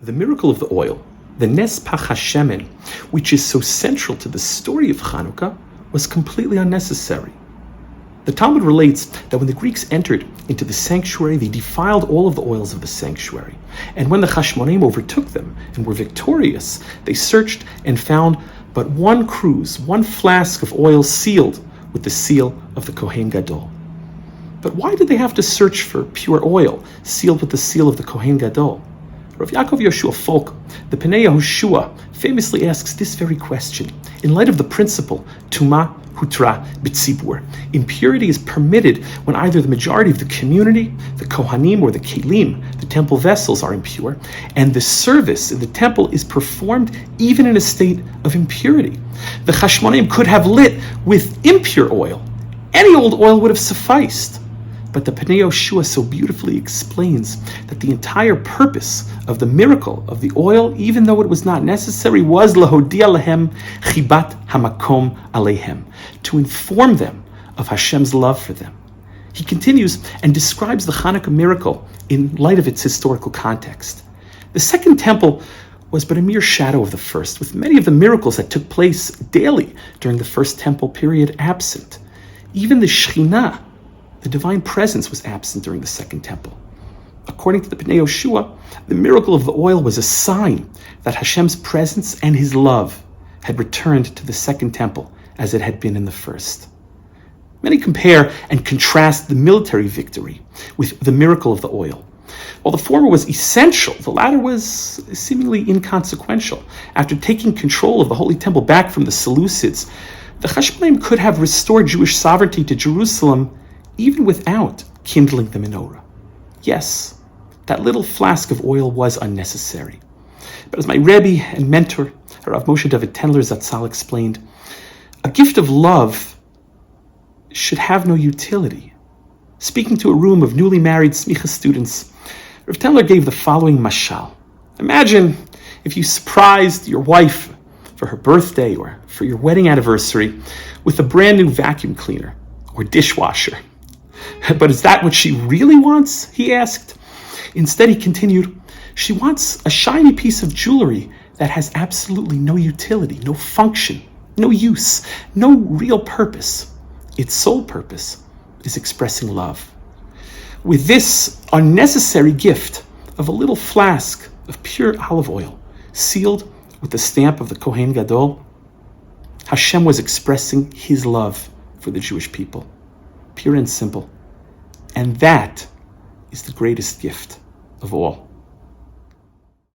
The miracle of the oil, the Nes Pach HaShemen, which is so central to the story of Chanukah, was completely unnecessary. The Talmud relates that when the Greeks entered into the sanctuary, they defiled all of the oils of the sanctuary. And when the Chashmonaim overtook them and were victorious, they searched and found but one cruse, one flask of oil sealed with the seal of the Kohen Gadol. But why did they have to search for pure oil sealed with the seal of the Kohen Gadol? Rav Yaakov Yoshua Folk, the Pnei Yehoshua, famously asks this very question in light of the principle Tuma Hutra B'tzibur. Impurity is permitted when either the majority of the community, the Kohanim or the Kelim, the temple vessels, are impure, and the service in the temple is performed even in a state of impurity. The Chashmonaim could have lit with impure oil. Any old oil would have sufficed. But the Pnei Yehoshua so beautifully explains that the entire purpose of the miracle of the oil, even though it was not necessary, was lahodia lahem chibat hamakom alehem, to inform them of Hashem's love for them. He continues and describes the Chanukah miracle in light of its historical context. The second temple was but a mere shadow of the first, with many of the miracles that took place daily during the first temple period absent. Even the Shekhinah, the divine presence, was absent during the second temple. According to the Pnei Yehoshua, the miracle of the oil was a sign that Hashem's presence and his love had returned to the second temple as it had been in the first. Many compare and contrast the military victory with the miracle of the oil. While the former was essential, the latter was seemingly inconsequential. After taking control of the Holy Temple back from the Seleucids, the Chashmonaim could have restored Jewish sovereignty to Jerusalem even without kindling the menorah. Yes, that little flask of oil was unnecessary. But as my Rebbe and mentor, Rav Moshe David Tendler Zatzal, explained, a gift of love should have no utility. Speaking to a room of newly married smicha students, Rav Tendler gave the following mashal. Imagine if you surprised your wife for her birthday or for your wedding anniversary with a brand new vacuum cleaner or dishwasher. But is that what she really wants? He asked. Instead, he continued, she wants a shiny piece of jewelry that has absolutely no utility, no function, no use, no real purpose. Its sole purpose is expressing love. With this unnecessary gift of a little flask of pure olive oil, sealed with the stamp of the Kohen Gadol, Hashem was expressing his love for the Jewish people, pure and simple. And that is the greatest gift of all.